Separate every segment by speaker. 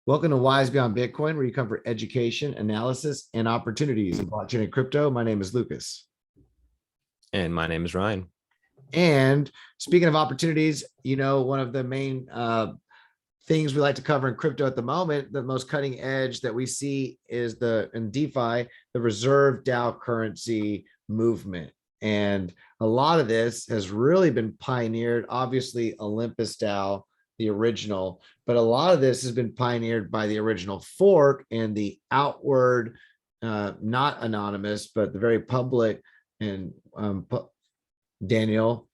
Speaker 1: Welcome to Wise Beyond Bitcoin, where you come for education, analysis, and opportunities in blockchain and crypto. My name is Lucas.
Speaker 2: And my name is Ryan.
Speaker 1: And speaking of opportunities, one of the main things we like to cover in crypto at the moment, the most cutting edge that we see is in DeFi, the reserve DAO currency movement. And a lot of this has really been pioneered, obviously Olympus DAO, the original, but a lot of this has been pioneered by the original fork and the outward, not anonymous, but the very public and Daniele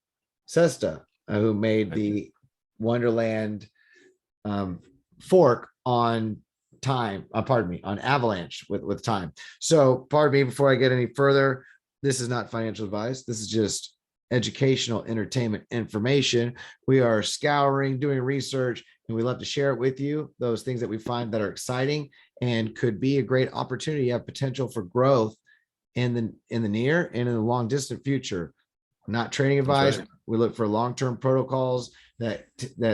Speaker 1: Sesta, who made the Wonderland fork on time, on Avalanche with time. So pardon me, before I get any further, this is not financial advice. This is just educational entertainment information. We are scouring, doing research, and we love to share it with you, those things that we find that are exciting and could be a great opportunity, have potential for growth in the near and in the long distant future. Not trading advice. Right. We look for long-term protocols that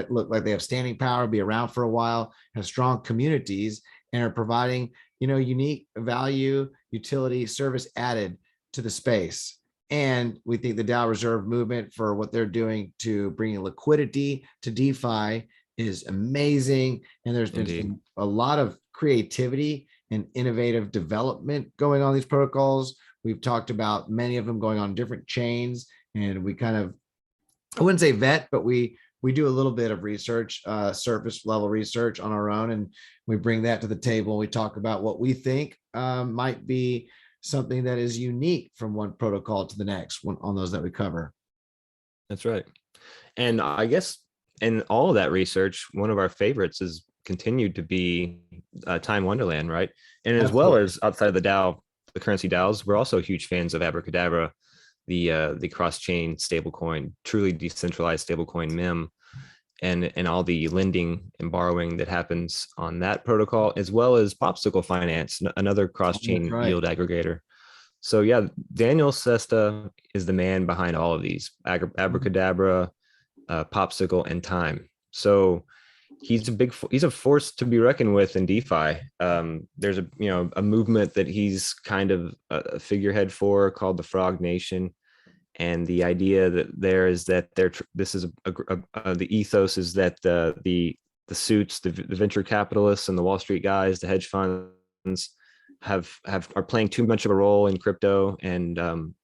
Speaker 1: look like they have standing power, be around for a while, have strong communities, and are providing unique value, utility, service added to the space. And we think the DAO Reserve movement, for what they're doing to bringing liquidity to DeFi, is amazing. And there's been a lot of creativity and innovative development going on these protocols. We've talked about many of them going on different chains, and we kind of, I wouldn't say vet, but we do a little bit of research, surface level research on our own, and we bring that to the table. We talk about what we think might be something that is unique from one protocol to the next on those that we cover.
Speaker 2: That's right. And I guess in all of that research, one of our favorites has continued to be Time Wonderland, right? And as well as outside of the DAO, the currency DAOs, we're also huge fans of Abracadabra, the cross-chain stablecoin, truly decentralized stablecoin MEM, and all the lending and borrowing that happens on that protocol, as well as Popsicle.finance, another cross-chain yield aggregator. So yeah, Daniele Sesta is the man behind all of these: Abracadabra, Popsicle, and Time. So he's a force to be reckoned with in DeFi. There's a movement that he's kind of a figurehead for called the Frog Nation. And the idea that there is that the ethos is that the suits, the venture capitalists and the Wall Street guys, the hedge funds are playing too much of a role in crypto, and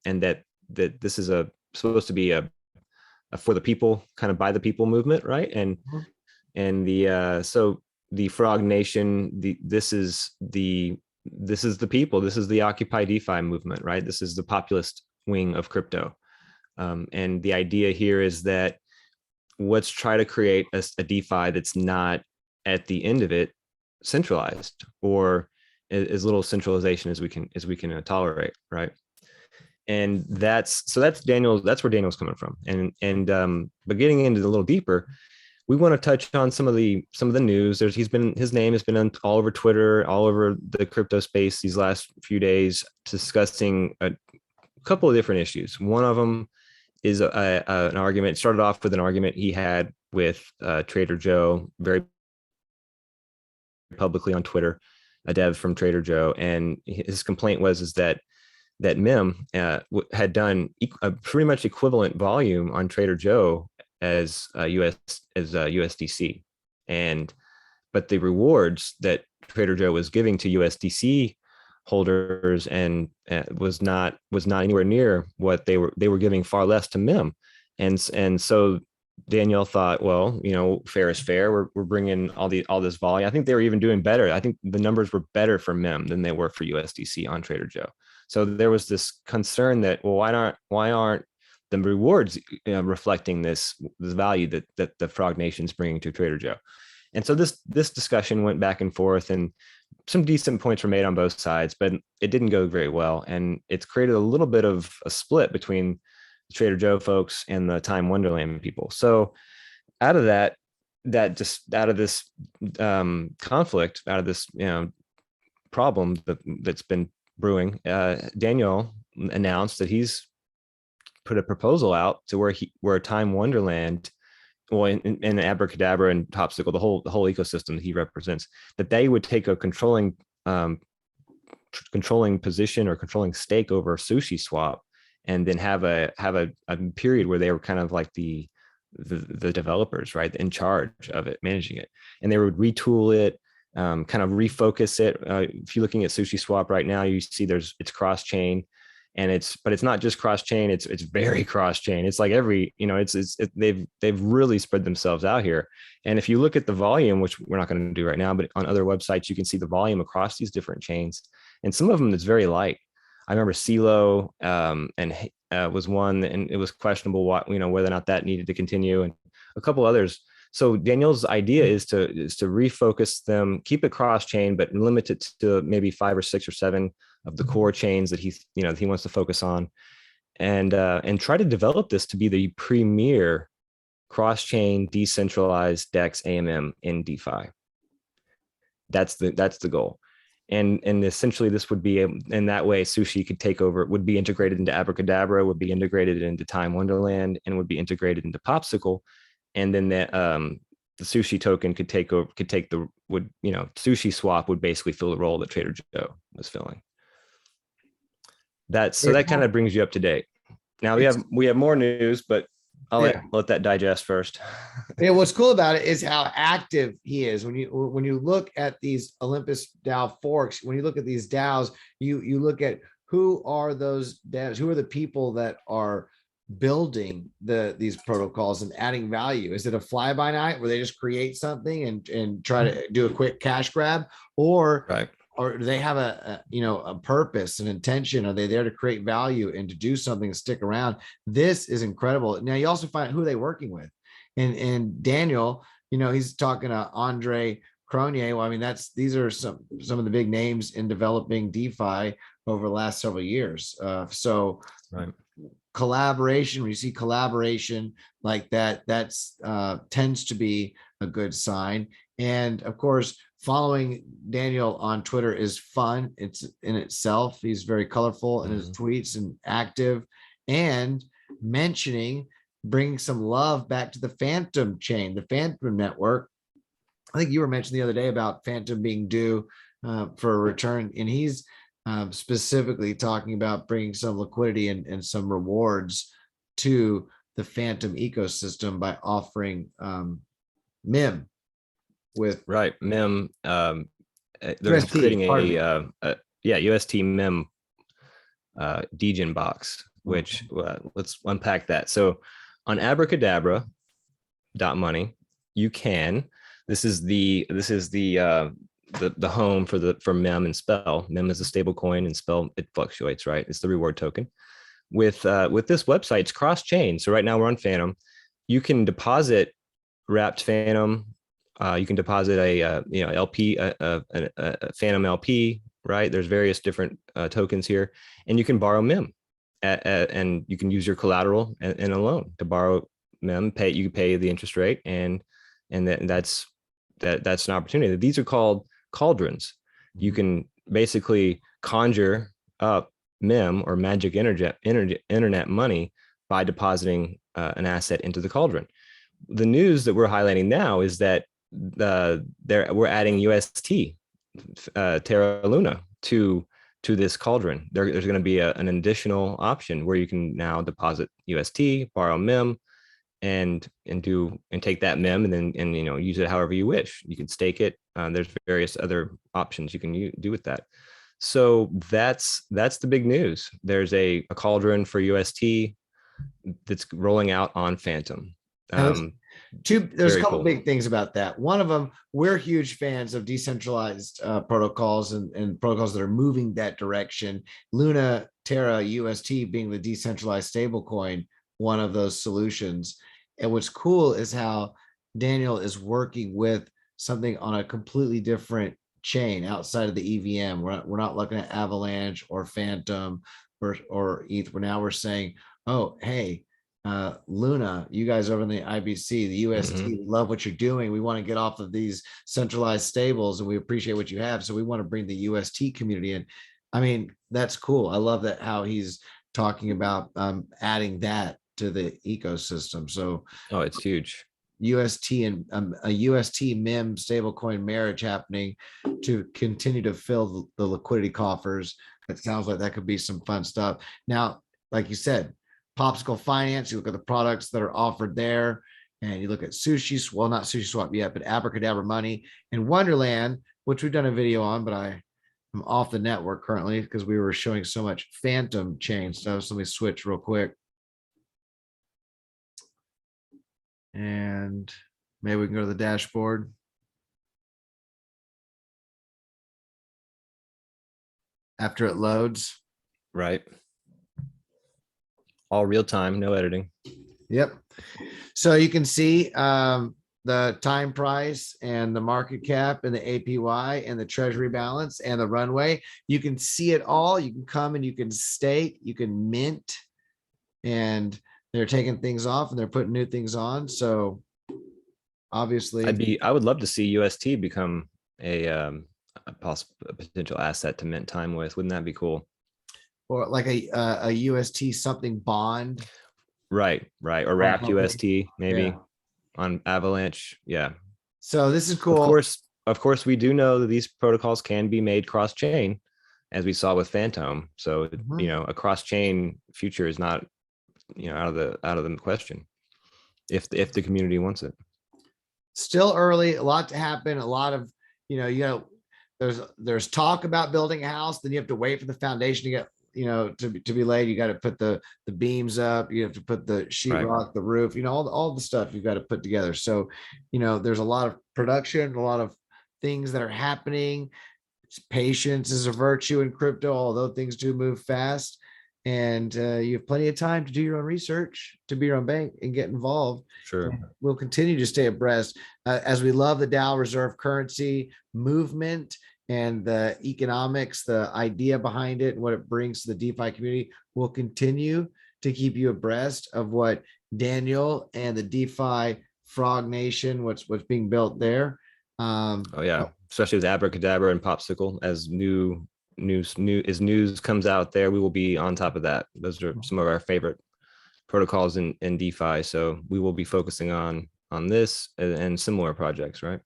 Speaker 2: that this is supposed to be a for the people, kind of by the people movement, right? And so the Frog Nation, this is the people, this is the Occupy DeFi movement, right? This is the populist wing of crypto. And the idea here is that let's try to create a DeFi that's not, at the end of it, centralized, or as little centralization as we can tolerate, right? And that's where Daniel's coming from. But getting into a little deeper, we want to touch on some of the news. His name has been all over Twitter, all over the crypto space these last few days, discussing a couple of different issues. One of them is an argument. It started off with an argument he had with Trader Joe, very publicly on Twitter, a dev from Trader Joe, and his complaint was that MEM had done a pretty much equivalent volume on Trader Joe as USDC, but the rewards that Trader Joe was giving to USDC holders and was not anywhere near what they were giving, far less to MEM, and so Danielle thought, well, fair is fair. We're bringing all this volume. I think they were even doing better. I think the numbers were better for MEM than they were for USDC on Trader Joe. So there was this concern that, well, why aren't the rewards reflecting this value that the Frog Nation's bringing to Trader Joe? And so this discussion went back and forth, and some decent points were made on both sides, but it didn't go very well. And it's created a little bit of a split between the Trader Joe folks and the Time Wonderland people. So out of this conflict, out of this problem that's been brewing, Daniel announced that he's put a proposal out to where Time Wonderland well, in Abracadabra and Popsicle, the whole ecosystem he represents, that they would take a controlling position or controlling stake over Sushiswap, and then have a period where they were kind of like the developers, right, in charge of it, managing it, and they would retool it, kind of refocus it. If you're looking at Sushiswap right now, you see it's cross chain, and but it's not just cross chain. It's very cross chain. It's like they've really spread themselves out here. And if you look at the volume, which we're not going to do right now, but on other websites, you can see the volume across these different chains, and some of them is very light. I remember CeeLo was one, and it was questionable whether or not that needed to continue, and a couple others. So Daniel's idea is to refocus them, keep it cross chain, but limit it to maybe 5 or 6 or 7 of the core chains that he wants to focus on, and try to develop this to be the premier cross chain decentralized DEX AMM in DeFi. That's the goal. And essentially this would be in that way, Sushi could take over, would be integrated into Abracadabra, would be integrated into Time Wonderland, and would be integrated into Popsicle. And then the Sushi token could take Sushiswap would basically fill the role that Trader Joe was filling. That kind of brings you up to date. Now we have more news, but I'll let that digest first.
Speaker 1: Yeah, what's cool about it is how active he is. When you look at these Olympus DAO forks, when you look at these DAOs, you look at who are those DAOs, who are the people that are building these protocols and adding value. Is it a fly by night where they just create something and try to do a quick cash grab, or do they have a purpose, an intention? Are they there to create value and to do something and stick around? This is incredible. Now you also find who they're working with, and Daniel, he's talking to Andre Cronje. Well, I mean, these are some of the big names in developing DeFi over the last several years. Collaboration, when you see collaboration like that, that's tends to be a good sign. And of course, following Daniel on Twitter is fun. It's in itself. He's very colorful in his tweets and active, and bringing some love back to the Phantom chain, the Phantom network. I think you were mentioning the other day about Phantom being due for a return, and he's specifically talking about bringing some liquidity and some rewards to the Phantom ecosystem by offering MIM with
Speaker 2: MIM. They're
Speaker 1: UST,
Speaker 2: creating a UST MIM degen box, which let's unpack that. So on abracadabra.money, you can. This is the home for MIM and Spell. MIM is a stable coin, and Spell, it fluctuates, right? It's the reward token. With this website, it's cross chain. So right now we're on Phantom. You can deposit wrapped Phantom. You can deposit a LP, a Phantom LP, right? There's various different tokens here, and you can borrow MIM, and you can use your collateral and a loan to borrow MIM. You can pay the interest rate, and that's an opportunity. These are called cauldrons. You can basically conjure up MIM or magic internet money by depositing an asset into the cauldron. The news that we're highlighting now is that we're adding UST Terra Luna to this cauldron. There's going to be an additional option where you can now deposit UST, borrow MIM, and take that MIM and use it however you wish. You can stake it. There's various other options you can do with that. So that's the big news. There's a cauldron for UST that's rolling out on Phantom.
Speaker 1: There's a couple big things about that. One of them, we're huge fans of decentralized protocols and protocols that are moving that direction. Luna, Terra, UST being the decentralized stablecoin, one of those solutions. And what's cool is how Daniel is working with something on a completely different chain outside of the EVM. We're not looking at Avalanche or Phantom or ETH. We're saying, oh, hey, Luna, you guys over in the IBC, the UST, we love what you're doing. We want to get off of these centralized stables, and we appreciate what you have. So we want to bring the UST community in. I mean, that's cool. I love that how he's talking about adding that to the ecosystem. So
Speaker 2: it's huge.
Speaker 1: UST and a UST MIM stablecoin marriage happening to continue to fill the liquidity coffers. It sounds like that could be some fun stuff. Now, like you said, Popsicle Finance, you look at the products that are offered there, and you look at Sushi, well, not Sushiswap yet, but Abracadabra.money and Wonderland, which we've done a video on, but I'm off the network currently because we were showing so much phantom chain stuff. So let me switch real quick. And maybe we can go to the dashboard. After it loads.
Speaker 2: Right. All real time, no editing.
Speaker 1: Yep. So you can see the time price and the market cap and the APY and the treasury balance and the runway. You can see it all. You can come and you can stake, you can mint, and they're taking things off and they're putting new things on. So obviously
Speaker 2: I would love to see UST become a potential asset to mint time with. Wouldn't that be cool?
Speaker 1: Or like a UST something bond.
Speaker 2: Right. Or wrapped UST maybe.
Speaker 1: Yeah.
Speaker 2: On Avalanche. Yeah.
Speaker 1: So this is cool.
Speaker 2: Of course, we do know that these protocols can be made cross-chain, as we saw with Phantom. So, a cross-chain future is not, out of the question if the community wants it.
Speaker 1: Still early, a lot to happen, a lot of, there's talk about building a house, then you have to wait for the foundation to get, to be laid. You got to put the beams up, you have to put the sheetrock, the roof, all the stuff you've got to put together. So, there's a lot of production, a lot of things that are happening. Patience is a virtue in crypto, although things do move fast. And you have plenty of time to do your own research, to be your own bank and get involved.
Speaker 2: Sure.
Speaker 1: And we'll continue to stay abreast as we love the DAO reserve currency movement and the economics, the idea behind it, and what it brings to the DeFi community. We'll continue to keep you abreast of what Daniel and the DeFi Frog Nation, what's being built there.
Speaker 2: Oh yeah, especially with Abracadabra and Popsicle, as news comes out there, we will be on top of that. Those are some of our favorite protocols in DeFi. So we will be focusing on this and similar projects, right?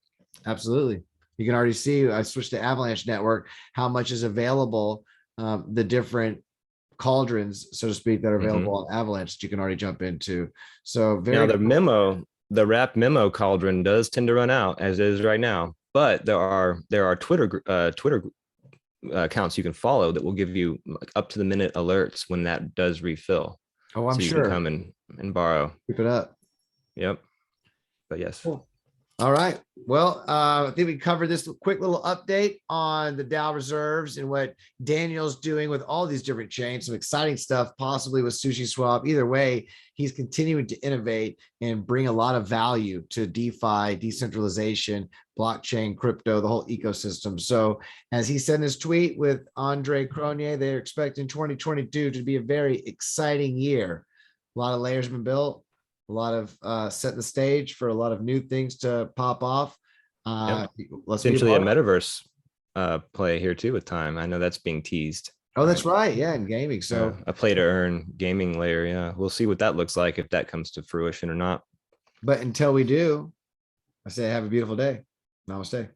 Speaker 1: Absolutely. You can already see, I switched to Avalanche Network, how much is available, the different cauldrons, so to speak, that are available on Avalanche that you can already jump into. So
Speaker 2: now the wrap memo cauldron does tend to run out, as is right now, but there are Twitter accounts you can follow that will give you like up to the minute alerts when that does refill.
Speaker 1: Oh, I'm
Speaker 2: so you
Speaker 1: sure.
Speaker 2: can come and borrow.
Speaker 1: Keep it up.
Speaker 2: Yep. But yes.
Speaker 1: Cool. All right. Well, I think we covered this quick little update on the DAO reserves and what Daniel's doing with all these different chains. Some exciting stuff, possibly with Sushiswap. Either way, he's continuing to innovate and bring a lot of value to DeFi, decentralization, blockchain, crypto, the whole ecosystem. So as he said in his tweet with Andre Cronje, they're expecting 2022 to be a very exciting year. A lot of layers have been built. A lot of setting the stage for a lot of new things to pop off.
Speaker 2: Essentially a metaverse play here too with Time. I know that's being teased.
Speaker 1: Oh, that's right. Yeah, in gaming. So
Speaker 2: a play to earn gaming layer. Yeah, we'll see what that looks like, if that comes to fruition or not.
Speaker 1: But until we do, I say have a beautiful day. Namaste.